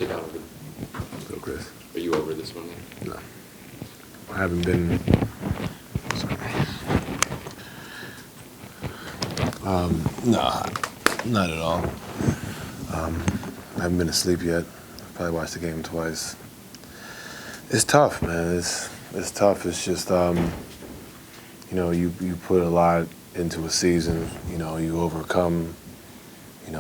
Hey, Donovan. So, Chris. Are you over this one yet? No. I haven't been. Sorry. No, not at all. I haven't been asleep yet. Probably watched the game twice. It's tough, man. It's tough. It's just you put a lot into a season. You overcome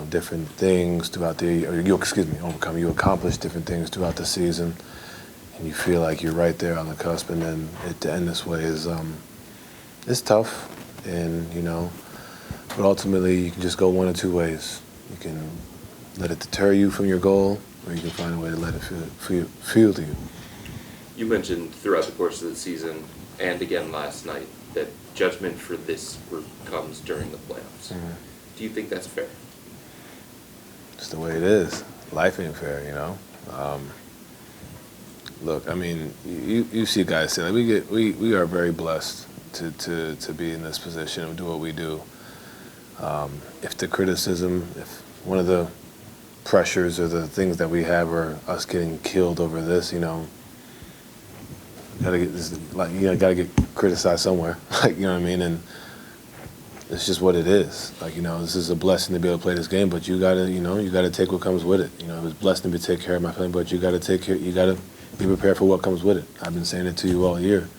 different things throughout you accomplish different things throughout the season, and you feel like you're right there on the cusp, and then to end this way is it's tough, and but ultimately you can just go one of two ways. You can let it deter you from your goal, or you can find a way to let it fuel you. You mentioned throughout the course of the season, and again last night, that judgment for this group comes during the playoffs. Mm-hmm. Do you think that's fair? It's the way it is. Life ain't fair, Look, I mean, you see guys say, like, we are very blessed to be in this position and do what we do. If the criticism, if one of the pressures or the things that we have are us getting killed over this, gotta get criticized somewhere, you know what I mean? And it's just what it is. This is a blessing to be able to play this game, but you gotta take what comes with it. It was a blessing to take care of my family, but you gotta be prepared for what comes with it. I've been saying it to you all year.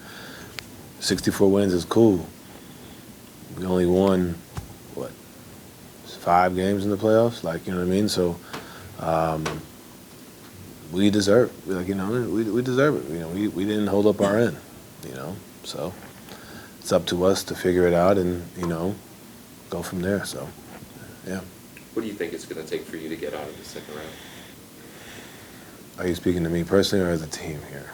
64 wins is cool. We only won, 5 games in the playoffs? You know what I mean? So, we deserve it. We deserve it. We didn't hold up our end, So it's up to us to figure it out and, go from there. So, yeah. What do you think it's going to take for you to get out of the second round? Are you speaking to me personally or as a team here?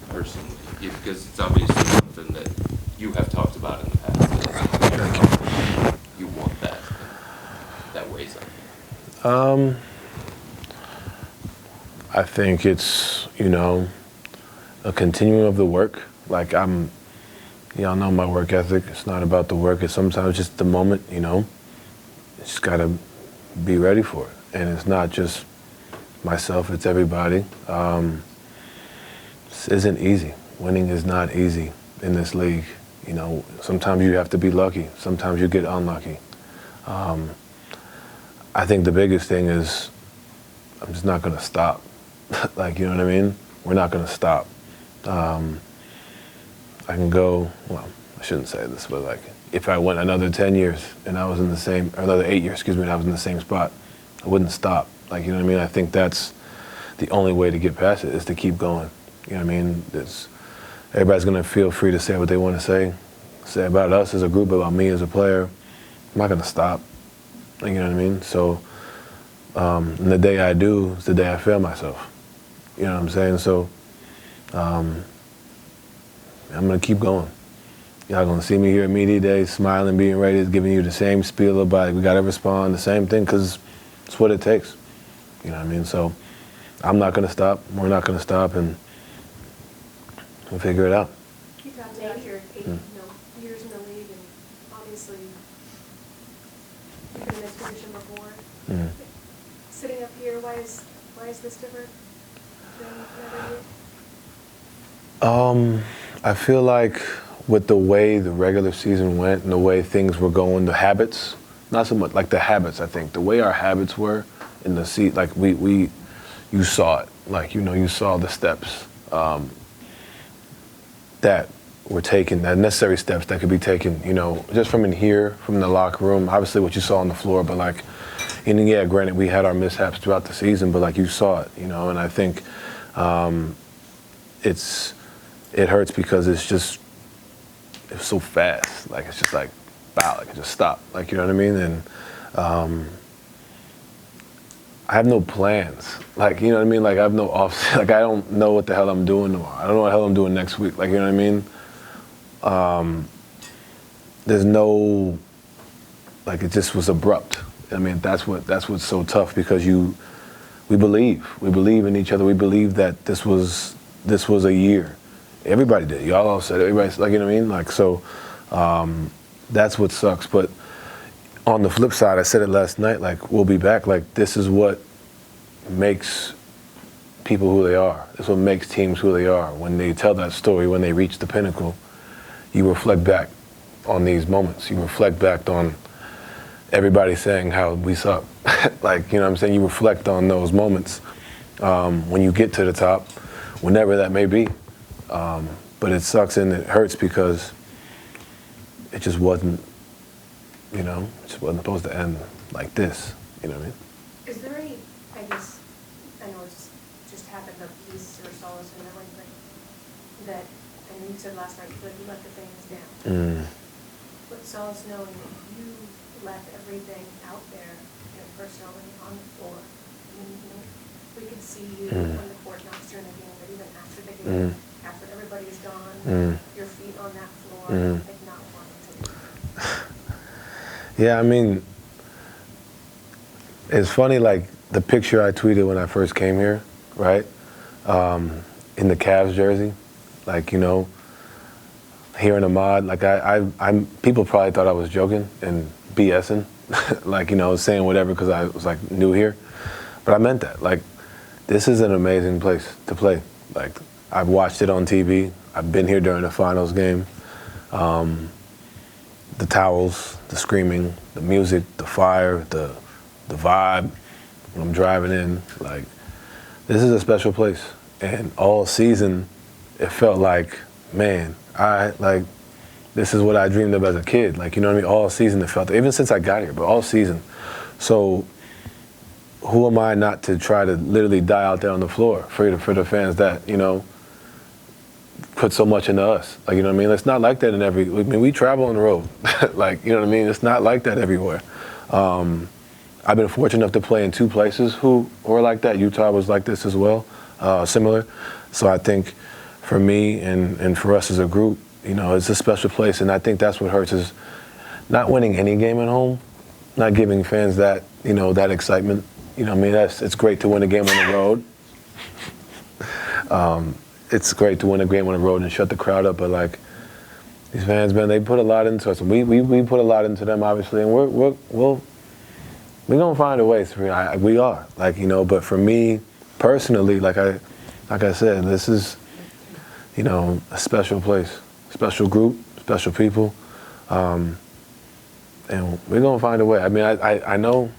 Personally, because it's obviously something that you have talked about in the past. Thank you. You want that weighs on you. I think it's, a continuing of the work. Y'all know my work ethic. It's not about the work. It's sometimes just the moment, It's just got to be ready for it. And it's not just myself, it's everybody. This isn't easy. Winning is not easy in this league. Sometimes you have to be lucky. Sometimes you get unlucky. I think the biggest thing is I'm just not going to stop. You know what I mean? We're not going to stop. I can go, I shouldn't say this, but if I went another 10 years and I was in the same, or another 8 years, and I was in the same spot, I wouldn't stop. You know what I mean? I think that's the only way to get past it is to keep going. You know what I mean? Everybody's going to feel free to say what they want to say about us as a group, about me as a player. I'm not going to stop. You know what I mean? So, and the day I do is the day I fail myself. You know what I'm saying? So, I'm going to keep going. Y'all going to see me here at Media Day, smiling, being ready, giving you the same spiel about we got to respond, the same thing, because it's what it takes. You know what I mean? So, I'm not going to stop. We're not going to stop, and we'll figure it out. You talked about your 8 years in the league, and obviously you've been in this position before. Mm-hmm. Sitting up here, why is this different than another year? I feel like with the way the regular season went and the way things were going, the habits, not so much the habits, I think. The way our habits were in the seat, you saw it. You saw the steps that were taken, the necessary steps that could be taken, just from in here, from the locker room. Obviously what you saw on the floor, but granted we had our mishaps throughout the season, but you saw it, and I think it hurts because it was so fast. It's just wow, it just stopped. You know what I mean? And I have no plans. You know what I mean? I have no off. I don't know what the hell I'm doing tomorrow. I don't know what the hell I'm doing next week. You know what I mean? There's no, it just was abrupt. I mean, that's what's so tough because we believe in each other. We believe that this was a year. Everybody did. Y'all all said it. Everybody's you know what I mean? So that's what sucks. But on the flip side, I said it last night, we'll be back. This is what makes people who they are. It's what makes teams who they are. When they tell that story, when they reach the pinnacle, you reflect back on these moments. You reflect back on everybody saying how we suck. Like, you know what I'm saying? You reflect on those moments when you get to the top, whenever that may be. But it sucks and it hurts because it just wasn't, you know, it just wasn't supposed to end like this. You know what I mean? Is there any, I guess, I know it's just happened, but peace or solace in knowing that, and you said last night, that you let the fans down. But solace knowing that you left everything out there, you know, personally on the floor. I mean, you know, we could see you on the court, not during the game, but even after the game, after everybody's gone, your feet on that floor, like not wanting to leave. Yeah, I mean, it's funny, like, the picture I tweeted when I first came here, right? In the Cavs jersey, like, you know, hearing Ahmad, like, I'm people probably thought I was joking and BSing, like, you know, saying whatever because I was, like, new here. But I meant that. Like, this is an amazing place to play. Like, I've watched it on TV. I've been here during the finals game. The towels, the screaming, the music, the fire, the vibe when I'm driving in. Like, this is a special place. And all season, it felt like, man, this is what I dreamed of as a kid. Like, you know what I mean? All season it felt, even since I got here, but all season. So who am I not to try to literally die out there on the floor for the fans that, you know, put so much into us? Like, you know what I mean? It's not like that in every, I mean, we travel on the road. Like, you know what I mean? It's not like that everywhere. I've been fortunate enough to play in two places who are like that. Utah was like this as well, similar. So I think for me and for us as a group, you know, it's a special place. And I think that's what hurts is not winning any game at home, not giving fans that, you know, that excitement. You know what I mean? It's great to win a game on the road. It's great to win a game on the road and shut the crowd up. But, like, these fans, man, they put a lot into us. We put a lot into them, obviously. And we're going to find a way. We are. Like, you know, but for me personally, like I said, this is, you know, a special place, special group, special people. And we're going to find a way. I mean, I know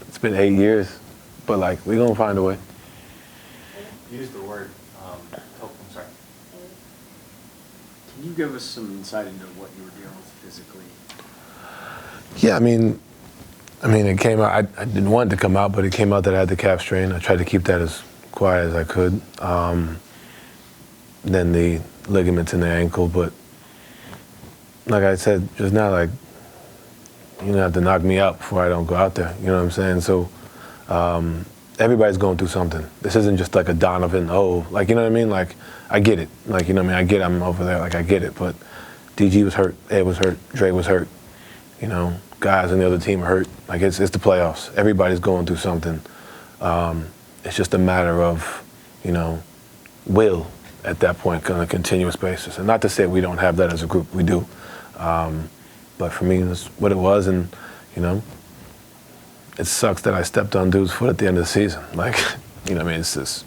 it's been 8 years, but, like, we're going to find a way. Use the word, I'm sorry. Can you give us some insight into what you were dealing with physically? Yeah, I mean, it came out, I didn't want it to come out, but it came out that I had the calf strain. I tried to keep that as quiet as I could. Then the ligaments in the ankle, but like I said just now, like, you don't have to knock me out before I don't go out there. You know what I'm saying? So everybody's going through something. This isn't just like a Donovan, like, you know what I mean? Like, I get it. Like, you know what I mean? I get I'm over there. Like, I get it. But DG was hurt. Ed was hurt. Dre was hurt. You know, guys on the other team are hurt. Like, it's the playoffs. Everybody's going through something. It's just a matter of, you know, will at that point on a continuous basis. And not to say we don't have that as a group. We do. But for me, that's what it was. And, you know, it sucks that I stepped on dude's foot at the end of the season. Like, you know what I mean? It's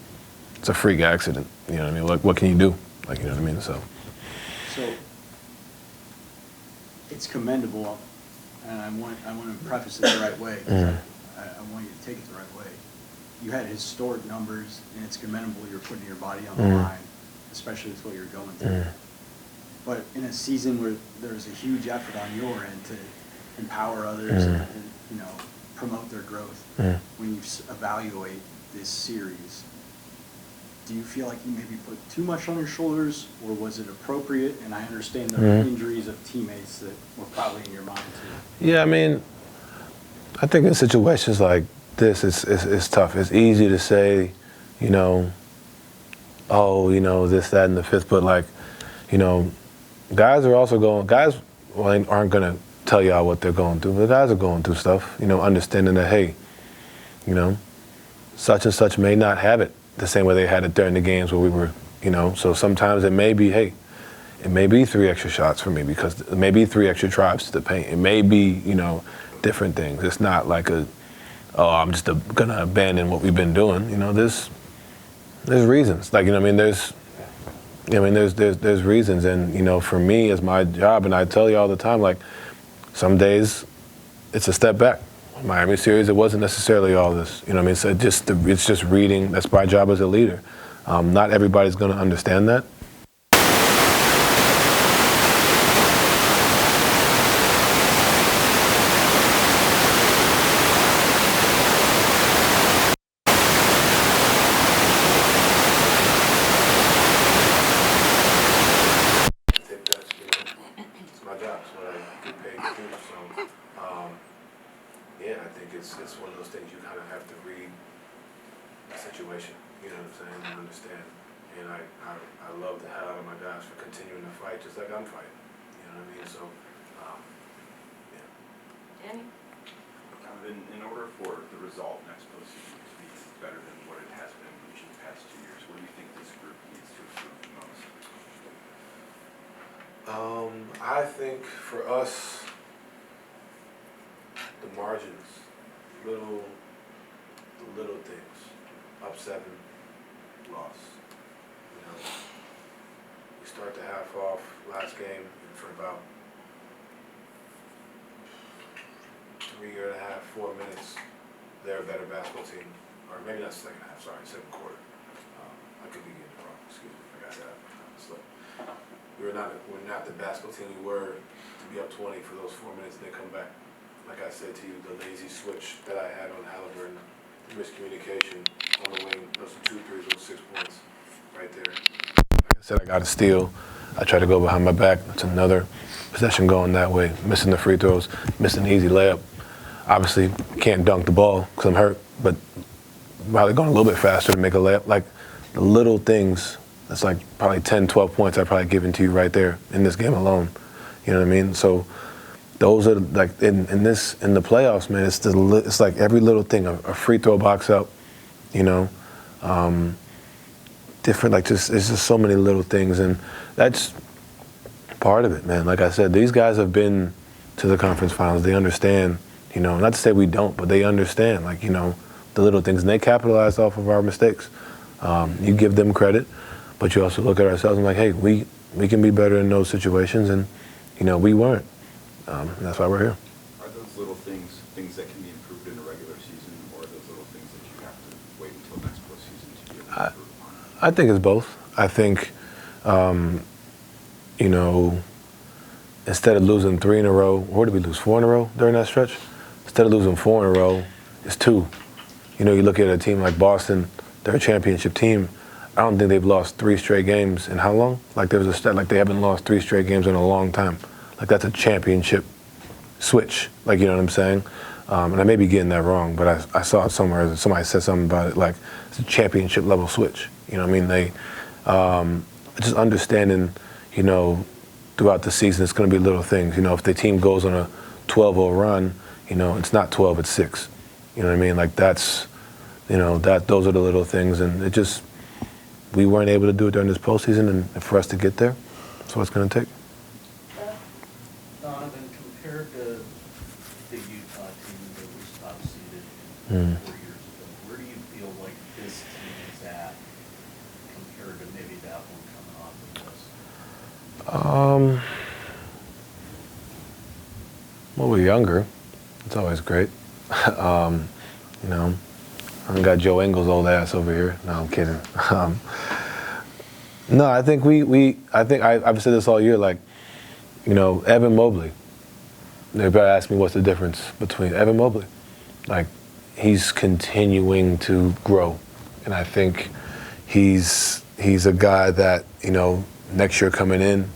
a freak accident. You know what I mean? What can you do? Like, you know what I mean? So it's commendable, and I want to preface it the right way. I want you to take it the right way. You had historic numbers, and it's commendable you're putting your body on the line, especially with what you're going through. But in a season where there's a huge effort on your end to empower others and, you know, promote their growth, when you evaluate this series, do you feel like you maybe put too much on your shoulders, or was it appropriate? And I understand the injuries of teammates that were probably in your mind too. Yeah, I mean, I think in situations like this, it's tough. It's easy to say, you know, oh, you know, this, that, and the fifth, but, like, you know, guys aren't going to tell y'all what they're going through, but guys are going through stuff, you know, understanding that, hey, you know, such and such may not have it the same way they had it during the games where we were, you know, so sometimes it may be, hey, it may be 3 extra shots for me because it may be 3 extra drives to the paint. It may be, you know, different things. It's not like oh, I'm just gonna abandon what we've been doing. You know, there's reasons. Like, you know what I mean? There's reasons. And, you know, for me, as my job, and I tell you all the time, like, some days it's a step back. Miami series, it wasn't necessarily all this. You know what I mean? So it's just reading. That's my job as a leader. Not everybody's going to understand that. I think that's, you know, it's my job. It's what I get paid to do. So, yeah, I think it's one of those things you kind of have to read the situation, you know what I'm saying, and understand. And I love the hell out of my guys for continuing to fight just like I'm fighting, you know what I mean? So, yeah. Danny? In order for the result next postseason to be better than what it has been each of the past 2 years, what do you think this group needs to improve the most? I think for us, the margins, the little things, up 7, loss. You know, we start the half off last game and for about 3.5, 4 minutes, they're a better basketball team. Or maybe not second half, sorry, second quarter. I could be getting it wrong, excuse me, I got that slip. We're not the basketball team we were to be up 20 for those 4 minutes and then come back. Like I said to you, the lazy switch that I had on Halliburton, the miscommunication on the wing, those 2 threes, those 6 points right there. Like I said, I got a steal. I tried to go behind my back. It's another possession going that way. Missing the free throws, missing the easy layup. Obviously, can't dunk the ball because I'm hurt, but probably going a little bit faster to make a layup. Like the little things, that's like probably 10, 12 points I've probably given to you right there in this game alone. You know what I mean? So those are like in the playoffs, man. It's like every little thing, a free throw box up, you know, different. Like it's just so many little things, and that's part of it, man. Like I said, these guys have been to the conference finals. They understand, you know. Not to say we don't, but they understand, like, you know, the little things, and they capitalize off of our mistakes. You give them credit, but you also look at ourselves and like, hey, we can be better in those situations, and you know, we weren't. That's why we're here. Are those little things that can be improved in the regular season, or are those little things that you have to wait until next postseason to be able to improve upon? I think it's both. I think, you know, instead of losing 3 in a row, or did we lose 4 in a row during that stretch? Instead of losing 4 in a row, it's 2. You know, you look at a team like Boston, they're a championship team. I don't think they've lost 3 straight games in how long? Like there was a stat, like they haven't lost 3 straight games in a long time. Like that's a championship switch. Like, you know what I'm saying? And I may be getting that wrong, but I saw it somewhere. Somebody said something about it. Like it's a championship level switch. You know what I mean? They just understanding, you know, throughout the season, it's going to be little things. You know, if the team goes on a 12-0 run, you know, it's not 12, it's 6. You know what I mean? Like that's, you know, those are the little things, and it just, we weren't able to do it during this postseason, and for us to get there, that's what it's going to take. Donovan, compared to the Utah team that was top-seeded 4 years ago, where do you feel like this team is at compared to maybe that one coming off of this? Well, we're younger. It's always great. You know, I got Joe Ingles' old ass over here. No, I'm kidding. No, I think I've said this all year, like, you know, Evan Mobley. Everybody ask me what's the difference between Evan Mobley. Like, he's continuing to grow. And I think he's a guy that, you know, next year coming in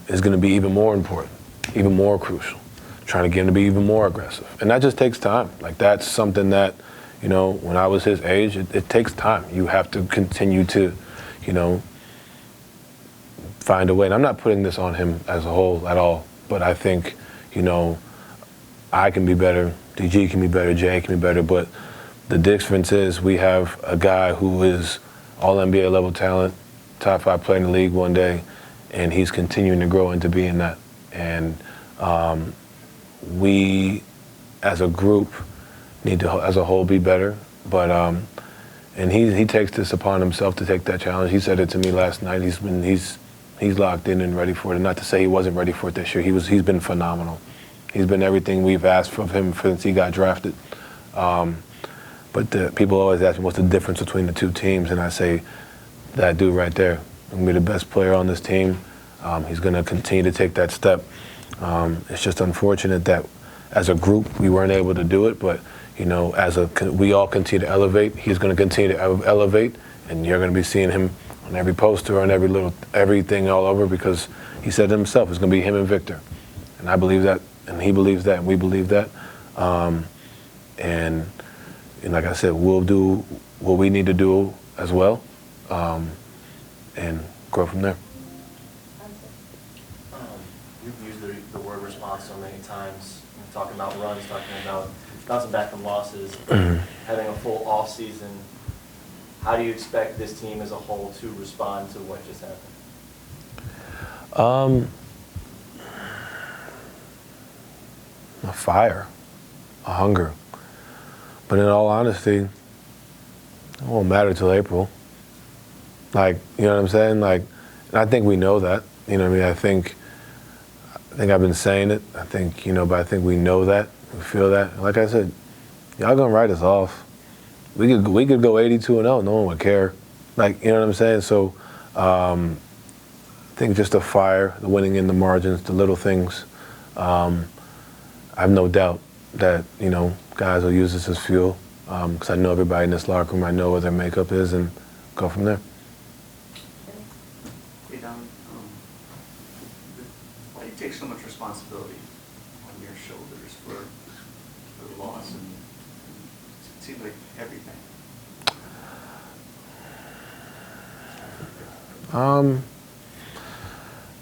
is going to be even more important, even more crucial. Trying to get him to be even more aggressive. And that just takes time. Like, that's something that, you know, when I was his age, it takes time. You have to continue to, you know, find a way. And I'm not putting this on him as a whole at all, but I think, you know, I can be better, DG can be better, Jay can be better, but the difference is we have a guy who is all NBA level talent, top 5 player in the league one day, and he's continuing to grow into being that. And we, as a group, need to, as a whole, be better. But and he takes this upon himself to take that challenge. He said it to me last night. He's locked in and ready for it. And not to say he wasn't ready for it this year. He's been phenomenal. He's been everything we've asked of him since he got drafted. But people always ask me what's the difference between the two teams, and I say that dude right there. He's gonna be the best player on this team. He's gonna continue to take that step. It's just unfortunate that as a group we weren't able to do it, but you know, we all continue to elevate. He's going to continue to elevate, and you're going to be seeing him on every poster, on everything all over, because he said it himself, it's going to be him and Victor. And I believe that, and he believes that, and we believe that. And like I said, we'll do what we need to do as well, and grow from there. You've used the word response so many times, talking about runs, talking about bouncing back from losses, having a full off season. How do you expect this team as a whole to respond to what just happened? A fire, a hunger. But in all honesty, it won't matter till April. Like, you know what I'm saying? Like, and I think we know that. You know what I mean? I think I've been saying it. I think, you know, but I think we know that. We feel that. Like I said, y'all gonna write us off. We could go 82-0. No one would care. Like, you know what I'm saying? So I think just the fire, the winning in the margins, the little things. I have no doubt that, you know, guys will use this as fuel, because I know everybody in this locker room. I know what their makeup is, and go from there. Hey, Don, why do you take so much responsibility on your shoulders for the loss, and it seems like everything?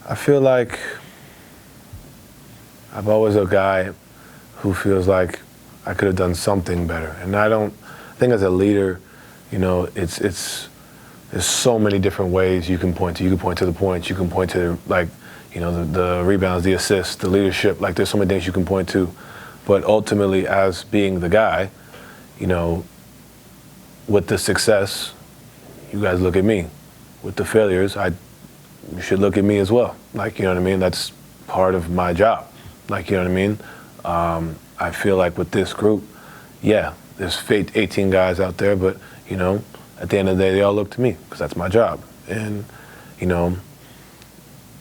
I feel like I'm always a guy who feels like I could have done something better, and I think as a leader, you know, there's so many different ways you can point to. You can point to the points. You can point to, like, you know, the rebounds, the assists, the leadership. Like, there's so many things you can point to. But ultimately, as being the guy, you know, with the success, you guys look at me. With the failures, you should look at me as well. Like, you know what I mean? That's part of my job. Like, you know what I mean? I feel like with this group, yeah, there's 18 guys out there, but, you know, at the end of the day, they all look to me, because that's my job. And, you know,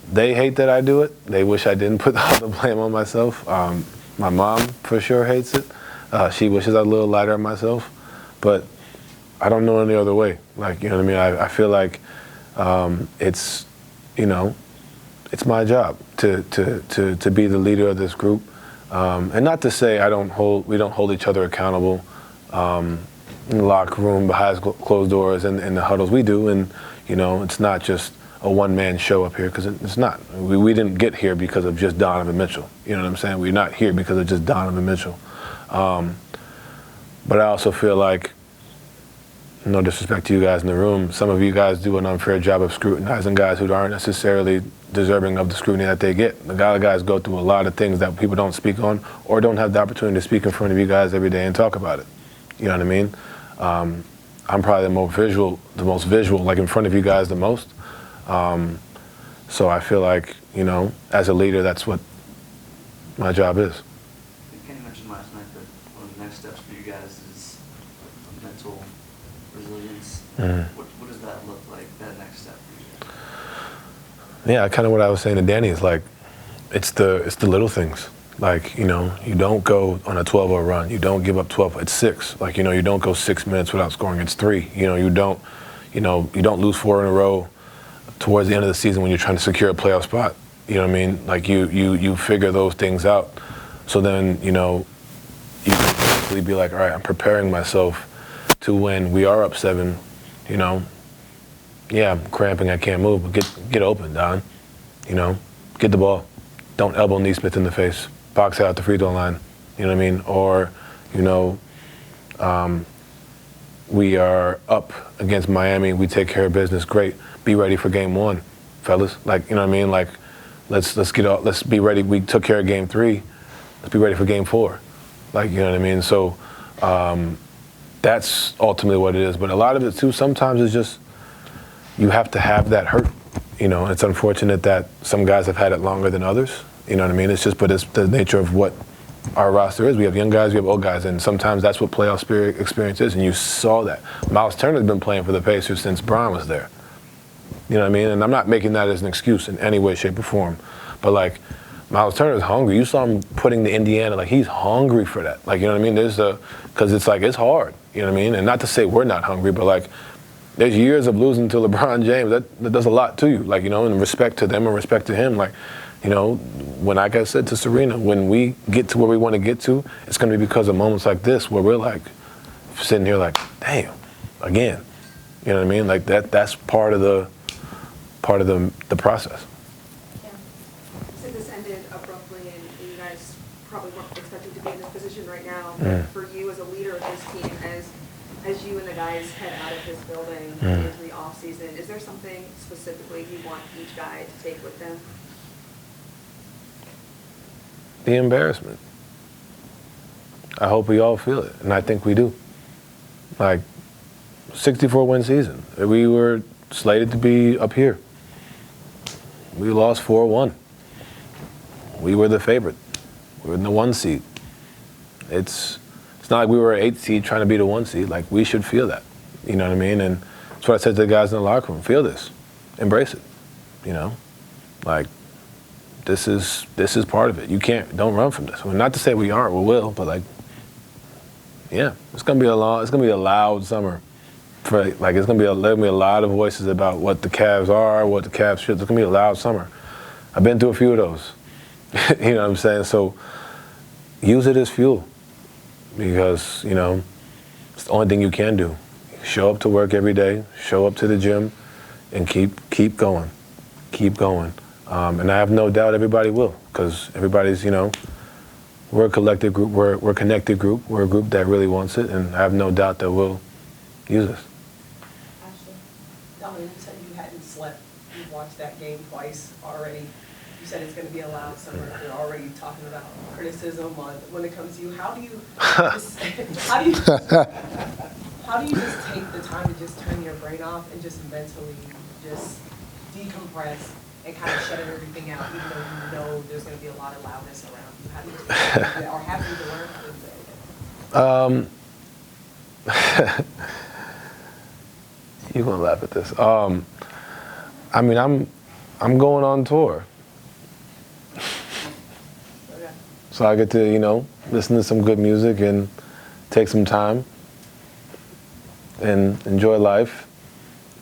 they hate that I do it. They wish I didn't put all the blame on myself. My mom, for sure, hates it. She wishes I was a little lighter on myself. But I don't know any other way. Like, you know what I mean? I feel like it's, you know, it's my job to be the leader of this group. And not to say we don't hold each other accountable in the locker room, behind closed doors, and in the huddles. We do, and, you know, it's not just a one-man show up here, because it's not. We didn't get here because of just Donovan Mitchell. You know what I'm saying? We're not here because of just Donovan Mitchell. But I also feel like, no disrespect to you guys in the room, some of you guys do an unfair job of scrutinizing guys who aren't necessarily deserving of the scrutiny that they get. The guys go through a lot of things that people don't speak on, or don't have the opportunity to speak in front of you guys every day and talk about it. You know what I mean? I'm probably the most visual, like in front of you guys the most. So I feel like, you know, as a leader, that's what my job is. Kenny mentioned last night that one of the next steps for you guys is mental resilience. What does that look like, that next step for you guys? Yeah, kind of what I was saying to Danny is, like, it's the little things. Like, you know, you don't go on a 12-0 run. You don't give up 12. It's 6. Like, you know, you don't go 6 minutes without scoring. It's 3. You know, you don't lose 4 in a row towards the end of the season when you're trying to secure a playoff spot. You know what I mean? Like, you figure those things out. So then, you know, you can basically be like, all right, I'm preparing myself to when we are up 7, you know. Yeah, I'm cramping, I can't move, but get open, Don. You know, get the ball. Don't elbow Neesmith in the face. Box out the free throw line. You know what I mean? Or, you know, we are up against Miami. We take care of business. Great. Be ready for game 1, fellas. Like, you know what I mean? Like, let's be ready. We took care of game 3. Let's be ready for game 4. Like, you know what I mean? So That's ultimately what it is. But a lot of it too, sometimes it's just you have to have that hurt. It's unfortunate that some guys have had it longer than others. You know what I mean? It's the nature of what our roster is. We have young guys, we have old guys, and sometimes that's what playoff spirit experience is. And you saw that. Miles Turner's been playing for the Pacers since Bron was there. You know what I mean? And I'm not making that as an excuse in any way, shape, or form. But like, Miles Turner's hungry. You saw him putting the Indiana, like he's hungry for that. Like, you know what I mean? Because it's like, it's hard. You know what I mean? And not to say we're not hungry, but like, there's years of losing to LeBron James. That does a lot to you. Like, in respect to them and respect to him. Like, when, like I said to Serena, when we get to where we want to get to, it's going to be because of moments like this where we're like sitting here like, damn, again. You know what I mean? Like that's part of the process. Yeah. So this ended abruptly, and you guys probably weren't expecting to be in this position right now. But for you as a leader of this team, as you and the guys head out of this building into the off season, is there something specifically you want each guy to take with them? The embarrassment. I hope we all feel it, and I think we do. Like, 64-win season. We were slated to be up here. We lost 4-1. We were the favorite. We were in the 1 seed. It's not like we were an 8 seed trying to be the 1 seed. Like, we should feel that. You know what I mean? And that's what I said to the guys in the locker room. Feel this. Embrace it. Like, this is part of it. Don't run from this. Well, not to say we aren't, we will, but like, yeah, it's gonna be a loud summer. It's gonna be a lot of voices about what the Cavs are, what the Cavs should. It's gonna be a loud summer. I've been through a few of those. You know what I'm saying? So use it as fuel, because it's the only thing you can do. Show up to work every day, show up to the gym, and keep going, keep going. And I have no doubt everybody will, because everybody's, we're a collective group, we're a connected group, we're a group that really wants it, and I have no doubt that we'll use this. Ashley, Donovan, you said you hadn't slept. You've watched that game twice already. You said it's going to be a loud summer. You're already talking about criticism when it comes to you. How do you just take the time to just turn your brain off and just mentally just decompress and kind of shut everything out, even though you know there's going to be a lot of loudness around you? How do you do that? Or have you learned how to do that? You're gonna laugh at this. I mean, I'm going on tour, Okay. so I get to listen to some good music and take some time and enjoy life,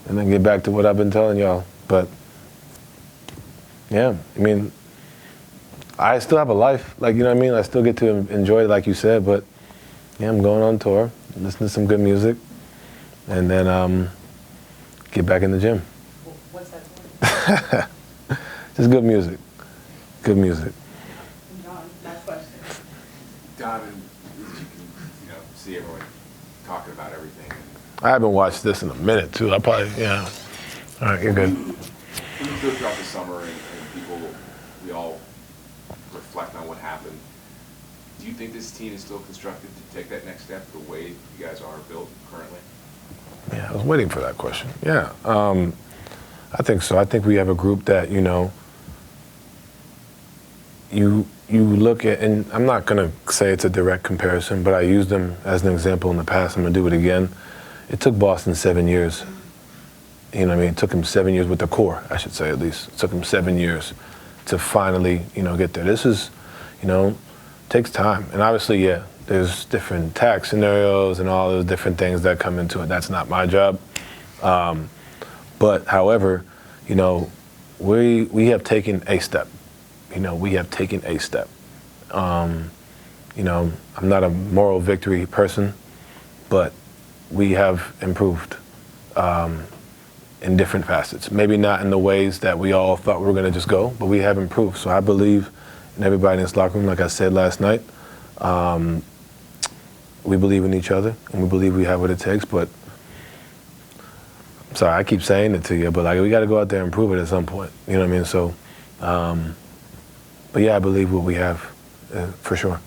and then get back to what I've been telling y'all. But yeah, I mean, I still have a life, like, you know what I mean? I still get to enjoy it, like you said, but yeah, I'm going on tour, listen to some good music, and then get back in the gym. What's that tour? Just good music. Good music. John, last question. Donovan, as you can, see everyone talking about everything. I haven't watched this in a minute, too. I probably, yeah. All right, you're good. When you go throughout the summer and we all reflect on what happened, do you think this team is still constructed to take that next step the way you guys are built currently? Yeah, I was waiting for that question. Yeah, I think so. I think we have a group that, you look at, and I'm not going to say it's a direct comparison, but I used them as an example in the past. I'm going to do it again. It took Boston 7 years. You know what I mean? It took him 7 years with the core, I should say, at least. It took him 7 years to finally, get there. This is, takes time. And obviously, yeah, there's different tax scenarios and all those different things that come into it. That's not my job. But however, we have taken a step. We have taken a step. I'm not a moral victory person, but we have improved in different facets. Maybe not in the ways that we all thought we were going to just go, but we have improved. So I believe in everybody in this locker room, like I said last night. We believe in each other, and we believe we have what it takes, but sorry, I keep saying it to you, but we got to go out there and prove it at some point. You know what I mean? So, but yeah, I believe what we have, for sure.